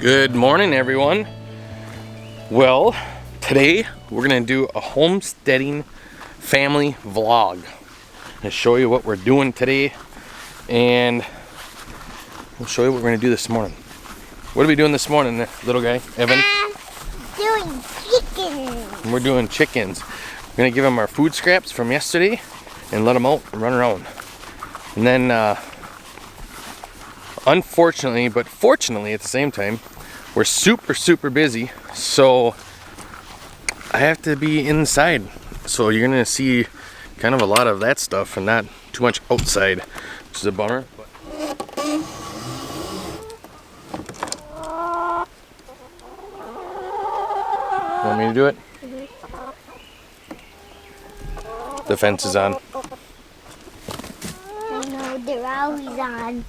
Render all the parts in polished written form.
Good morning, everyone. Well, today we're gonna do a homesteading family vlog. I'll show you what we're doing today, and we'll show you what we're gonna do this morning. What are we doing this morning, little guy, Evan? Doing chickens. We're doing chickens. We're gonna give them our food scraps from yesterday and let them out and run around. And then, unfortunately, but fortunately at the same time, we're super busy, so I have to be inside. So you're gonna see kind of a lot of that stuff and not too much outside, which is a bummer. Want me to do it? The fence is on. I know, they're always on.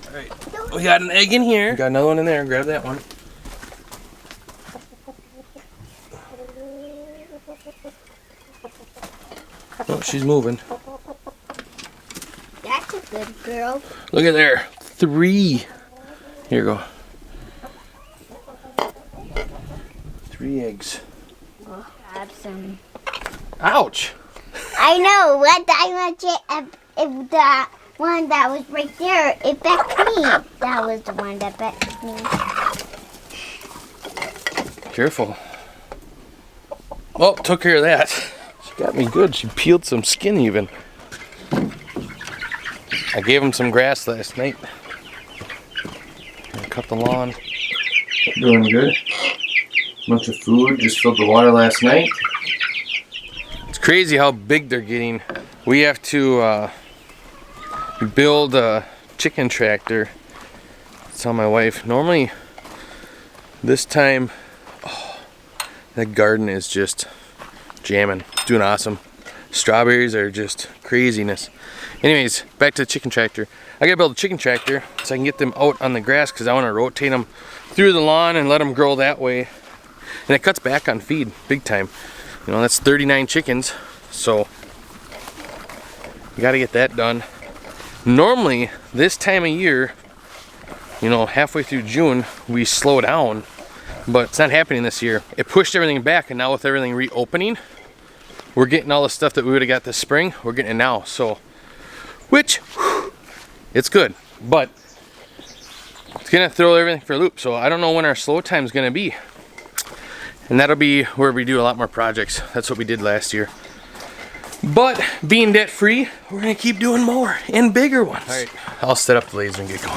Alright, we got an egg in here. Got another one in there, grab that one. Oh, she's moving. That's a good girl. Look at there, 3. Here you go. 3 eggs. I'll have some. Ouch! I know, what I want if the one that was right there, it bit me. That was the one that bit me. Careful. Oh, took care of that. She got me good. She peeled some skin even. I gave him some grass last night. I cut the lawn. Doing good. Bunch of food. Just filled the water last night. It's crazy how big they're getting. We have to build a chicken tractor. Tell my wife. Normally, this time, that garden is just jamming. It's doing awesome. Strawberries are just craziness. Anyways, back to the chicken tractor. I gotta build a chicken tractor so I can get them out on the grass because I want to rotate them through the lawn and let them grow that way. And it cuts back on feed big time. You know, that's 39 chickens, so you gotta get that done. Normally, this time of year, you know, halfway through June, we slow down, but it's not happening this year. It pushed everything back, and now with everything reopening, we're getting all the stuff that we would have got this spring, we're getting it now. So, which, it's good, but it's gonna throw everything for a loop. So I don't know when our slow time is gonna be. And that'll be where we do a lot more projects. That's what we did last year. But being debt free, we're gonna keep doing more and bigger ones. All right, I'll set up the laser and get going.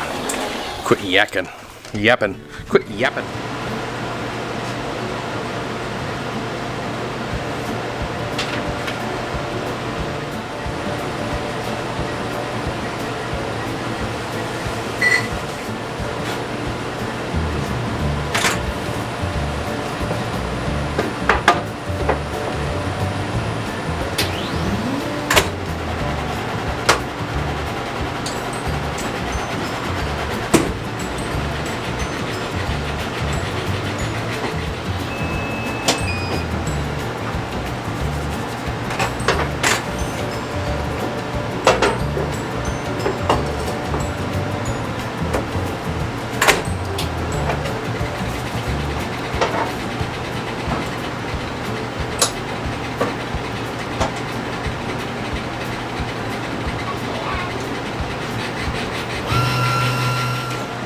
Quit yakking. Yapping. Quit yapping.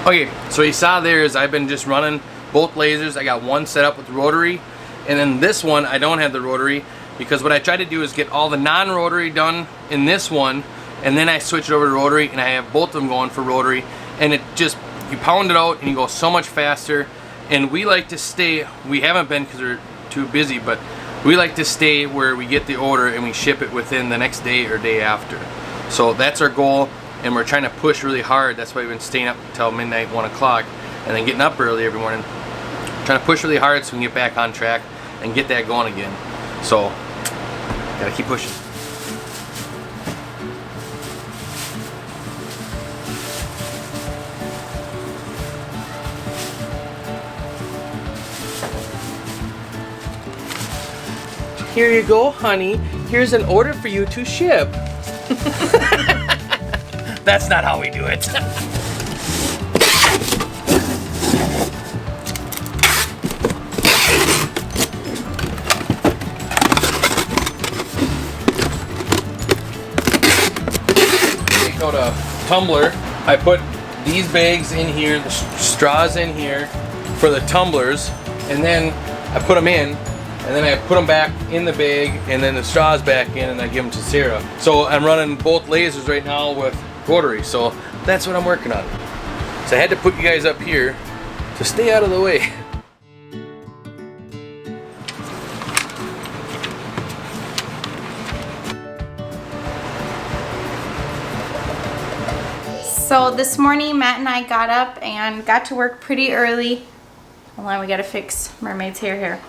Okay, so you saw there is I've been just running both lasers. I got one set up with rotary, and then this one I don't have the rotary because what I tried to do is get all the non-rotary done in this one, and then I switch it over to rotary, and I have both of them going for rotary, and it just, you pound it out and you go so much faster. And we like to stay, we haven't been because we're too busy, but we like to stay where we get the order and we ship it within the next day or day after. So that's our goal. And we're trying to push really hard. That's why we've been staying up until midnight, 1 o'clock, and then getting up early every morning. Trying to push really hard so we can get back on track and get that going again. So, gotta keep pushing. Here you go, honey. Here's an order for you to ship. That's not how we do it. take out a tumbler. I put these bags in here, the straws in here for the tumblers, and then I put them in, and then I put them back in the bag, and then the straws back in, and I give them to Sarah. So I'm running both lasers right now with rotary, so that's what I'm working on. So I had to put you guys up here to stay out of the way. So this morning Matt and I got up and got to work pretty early. Hold on, we gotta fix Mermaid's hair here.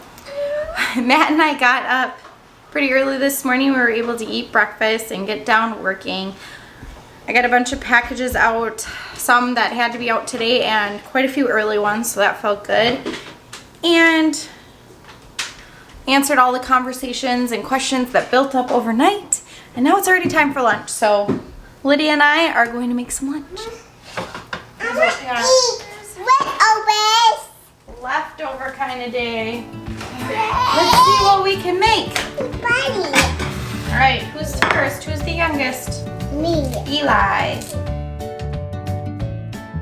Matt and I got up pretty early this morning. We were able to eat breakfast and get down working. I got a bunch of packages out, some that had to be out today and quite a few early ones, so that felt good. And answered all the conversations and questions that built up overnight. And now it's already time for lunch, so Lydia and I are going to make some lunch. Leftover kind of day. Let's see what we can make. Alright, who's first? Who's the youngest? Me. Eli.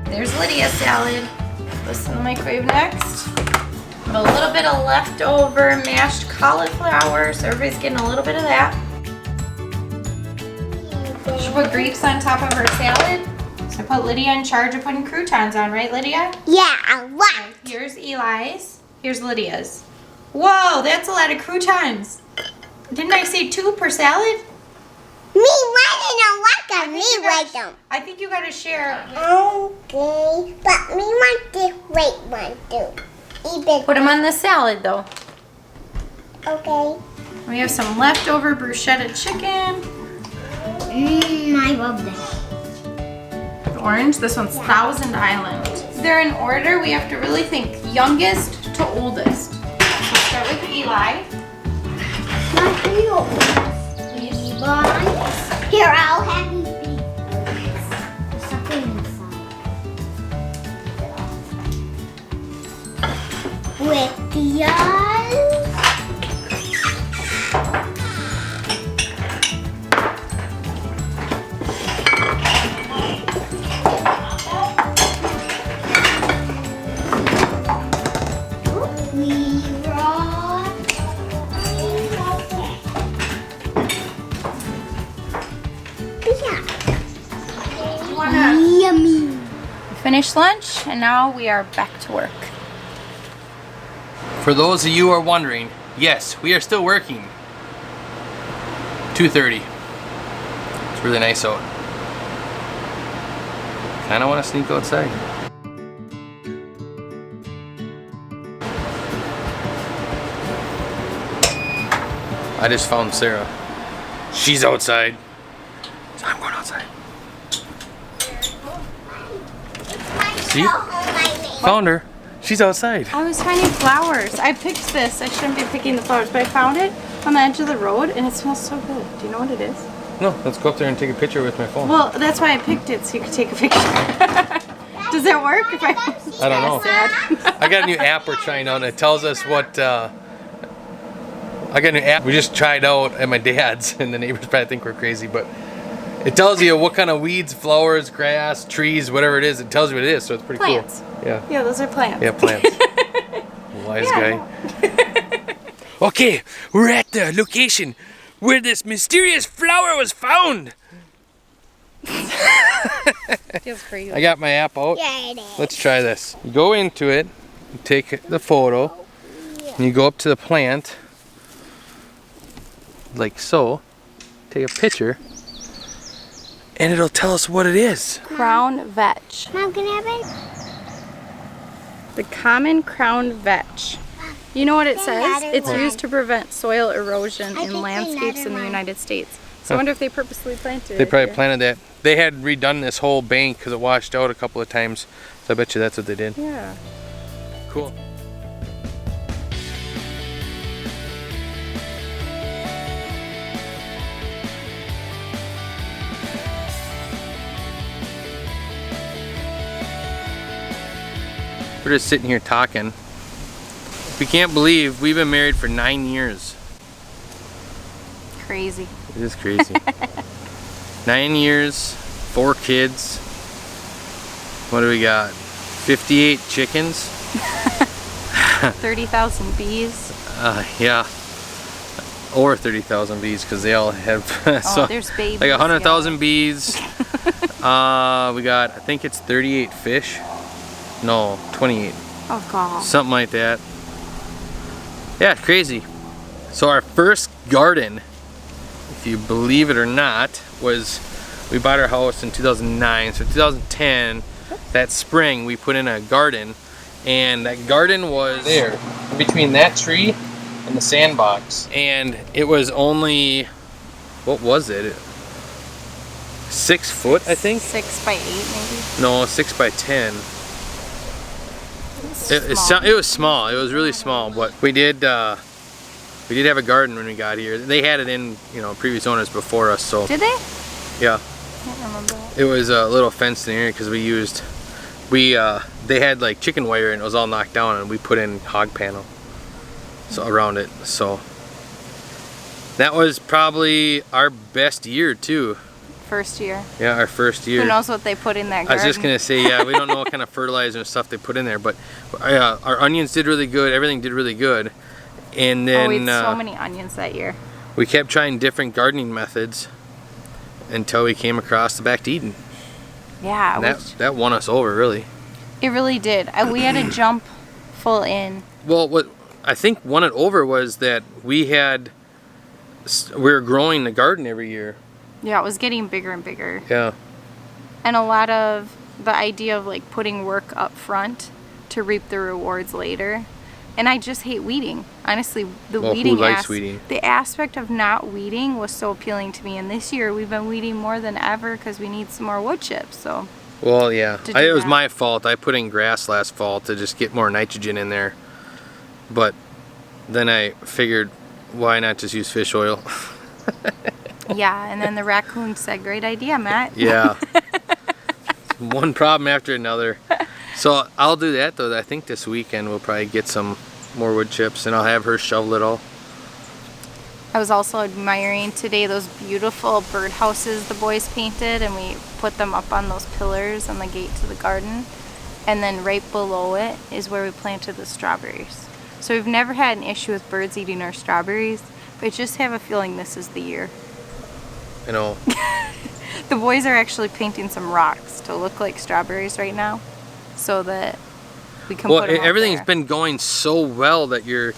There's Lydia's salad. Put this in the microwave next. A little bit of leftover mashed cauliflower, so everybody's getting a little bit of that. She put grapes on top of her salad. So I put Lydia in charge of putting croutons on, right, Lydia? Yeah, what? Okay, here's Eli's. Here's Lydia's. Whoa, that's a lot of croutons. Didn't I say 2 per salad? Me wanting me with them. I think you gotta share. Okay, but me want this white one too. Even. Put them on the salad though. Okay. We have some leftover bruschetta chicken. I love this. Orange. This one's Thousand Island. They're in order. We have to really think youngest to oldest. So start with Eli. Not real. Here, I'll have you be. Something inside. With the yummy. Finished lunch and now we are back to work. For those of you who are wondering, yes, we are still working. 2:30. It's really nice out. Kinda wanna sneak outside. I just found Sarah. She's outside. So I'm going outside. See? Found her. She's outside. I was finding flowers. I picked this. I shouldn't be picking the flowers, but I found it on the edge of the road and it smells so good. Do you know what it is? No, let's go up there and take a picture with my phone. Well, that's why I picked it, so you could take a picture. Does that work? If I don't know. I got a new app we're trying out and it tells us what, I got a new app we just tried out at my dad's and the neighbors probably think we're crazy, but it tells you what kind of weeds, flowers, grass, trees, whatever it is, it tells you what it is, so it's pretty Plants. cool. Yeah. Yeah, those are plants. Yeah, plants. Wise guy. Okay, we're at the location where this mysterious flower was found. Feels crazy. I got my app out. Yeah, it is. Let's try this. You go into it, you take the photo, and you go up to the plant, like so, take a picture, and it'll tell us what it is. Crown vetch. Mom, can I have it? The common crown vetch. You know what it says? another It's one. used to prevent soil erosion I in think landscapes another in the one. United States. So I wonder if they purposely planted They it probably here. planted that. They had redone this whole bank because it washed out a couple of times. So I bet you that's what they did. Yeah. Cool. We're just sitting here talking. We can't believe we've been married for 9 years. Crazy. It is crazy. 9 years, 4 kids. What do we got? 58 chickens. 30,000 bees. Yeah. Or 30,000 bees, because they all have so there's babies. like 100,000 bees. We got, I think it's 38 fish. No, 28. Oh god. Something like that. Yeah, crazy. So our first garden, if you believe it or not, was, we bought our house in 2009. So 2010, that spring, we put in a garden, and that garden was there, in between that tree and the sandbox. And it was only, what was it? 6 foot, I think? 6 by 8 maybe? No, 6 by 10. It was small. It was really small, but we did have a garden when we got here. They had it in, you know, previous owners before us, so. Did they? Yeah. I can't remember that. It was a little fenced in area because they had like chicken wire and it was all knocked down, and we put in hog panel so around it. So that was probably our best year too. First year. Yeah, our first year. Who knows what they put in that garden? I was just gonna say, yeah, we don't know what kind of fertilizer and stuff they put in there, but our onions did really good. Everything did really good, and then we had so many onions that year. We kept trying different gardening methods until we came across the back to Eden. Yeah, and that won us over, really. It really did. We had to jump full in. Well, what I think won it over was that we were growing the garden every year. Yeah, it was getting bigger and bigger. Yeah. And a lot of the idea of like putting work up front to reap the rewards later. And I just hate weeding. Honestly, weeding, who likes weeding? The aspect of not weeding was so appealing to me. And this year we've been weeding more than ever because we need some more wood chips. So. Well, yeah. It was my fault. I put in grass last fall to just get more nitrogen in there. But then I figured, why not just use fish oil? Yeah, and then the raccoon said, great idea, Matt. Yeah. One problem after another. So I'll do that, though. I think this weekend we'll probably get some more wood chips, and I'll have her shovel it all. I was also admiring today those beautiful birdhouses the boys painted, and we put them up on those pillars on the gate to the garden. And then right below it is where we planted the strawberries. So we've never had an issue with birds eating our strawberries, but I just have a feeling this is the year. You know. The boys are actually painting some rocks to look like strawberries right now, so that we can put them everything's there. been going so well that you're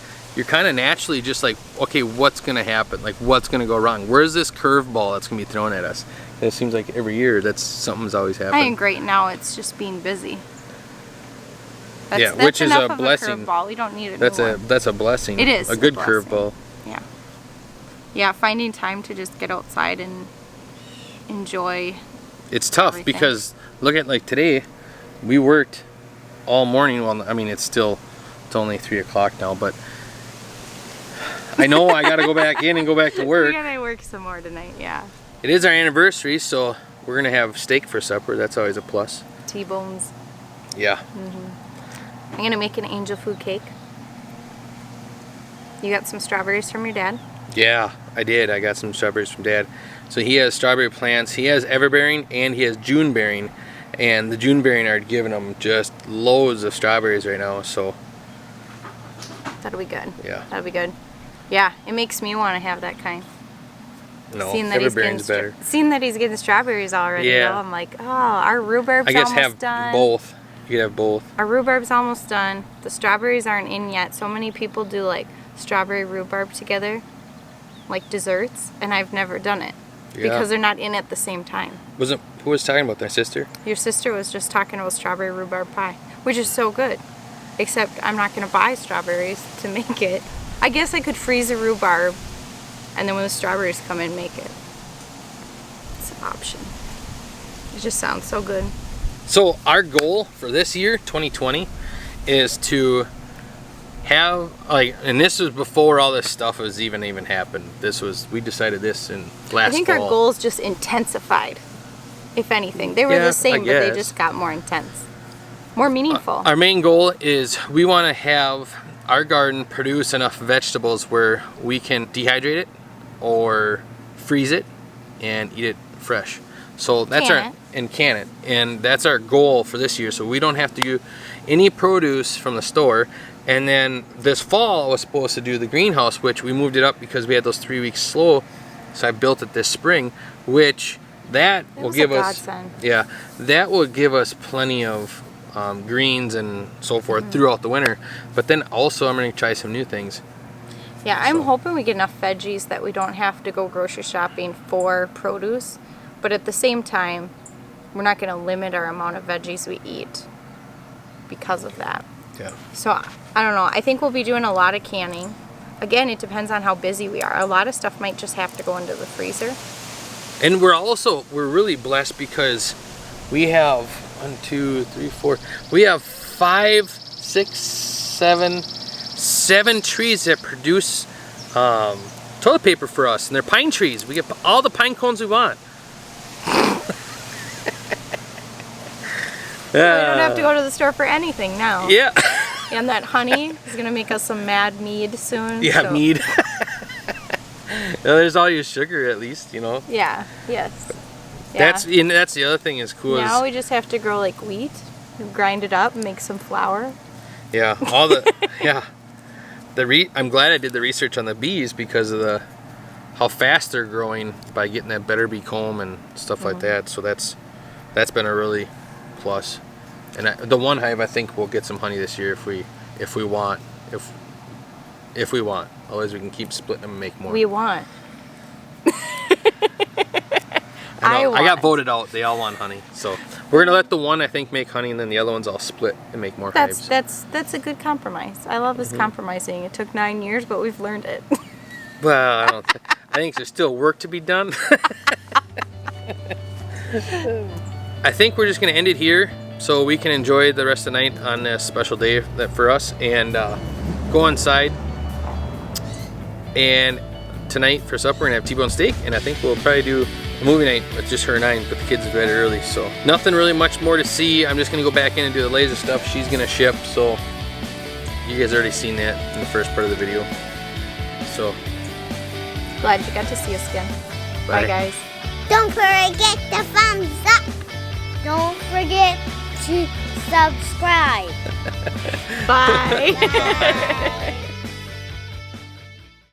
kind of naturally just like, okay, what's gonna happen? Like, what's gonna go wrong? Where's this curveball that's gonna be thrown at us? And it seems like every year something's always happening. I think right now it's just being busy. That's which is a blessing. We don't need That's a blessing. It is a good curveball. Yeah. Yeah, finding time to just get outside and enjoy. It's tough everything. Because look at like today, we worked all morning. Well, I mean it's only 3 o'clock now, but I know I got to go back in and go back to work. We gotta work some more tonight. Yeah. It is our anniversary, so we're gonna have steak for supper. That's always a plus. T-bones. Yeah. I'm gonna make an angel food cake. You got some strawberries from your dad? Yeah, I did. I got some strawberries from Dad. So he has strawberry plants. He has everbearing and he has June bearing, and the June bearing are giving him just loads of strawberries right now. So that'll be good. Yeah, that'll be good. Yeah, it makes me want to have that kind. No, everbearing's better. Seeing that he's getting strawberries already, yeah. Though, I'm like, oh, our rhubarb's almost done. have both. You could have both. Our rhubarb's almost done. The strawberries aren't in yet. So many people do like strawberry rhubarb together, like desserts, and I've never done it because they're not in at the same time. Who was talking about that, sister? Your sister was just talking about strawberry rhubarb pie, which is so good. Except I'm not going to buy strawberries to make it. I guess I could freeze a rhubarb, and then when the strawberries come in, make it. It's an option. It just sounds so good. So our goal for this year, 2020, is to have and this was before all this stuff was even happened. We decided this in last I think fall. our goals just intensified. If anything, they were the same, but they just got more intense, more meaningful. Our main goal is we want to have our garden produce enough vegetables where we can dehydrate it or freeze it and eat it fresh. So that's can it, and that's our goal for this year. So we don't have to do any produce from the store. And then this fall I was supposed to do the greenhouse, which we moved it up because we had those 3 weeks slow. So I built it this spring, which that will give us, yeah, that will give us plenty of greens and so forth throughout the winter. But then also I'm going to try some new things. Yeah, I'm hoping we get enough veggies that we don't have to go grocery shopping for produce. But at the same time, we're not going to limit our amount of veggies we eat because of that. Yeah. So, I don't know. I think we'll be doing a lot of canning. Again, it depends on how busy we are. A lot of stuff might just have to go into the freezer. And we're really blessed because we have 1, 2, 3, 4. We have 5, 6, 7 trees that produce toilet paper for us, and they're pine trees. We get all the pine cones we want. So we don't have to go to the store for anything now. Yeah. And that honey is going to make us some mad mead soon. Yeah, so. mead. Well, there's all your sugar at least, you know. Yeah, yes. Yeah. That's the other thing is cool. Now we just have to grow like wheat, grind it up and make some flour. Yeah, all the, yeah. I'm glad I did the research on the bees because of how fast they're growing by getting that better bee comb and stuff like that. So that's been a really plus. And the one hive, I think we'll get some honey this year if we want. Otherwise we can keep splitting them and make more. We want. I got voted out. They all want honey. So we're gonna let the one I think make honey, and then the other ones all split and make more hives. That's a good compromise. I love this compromising. It took 9 years, but we've learned it. Well, I think there's still work to be done. I think we're just gonna end it here so we can enjoy the rest of the night on this special day for us, and go inside. And tonight for supper we're gonna have T-bone steak, and I think we'll probably do a movie night with just her and I, but the kids are bed early, so nothing really much more to see. I'm just gonna go back in and do the laser stuff. She's gonna ship, so you guys already seen that in the first part of the video. So Glad you got to see us again. Bye guys. Don't forget the thumbs up. Don't forget to subscribe. Bye. Bye.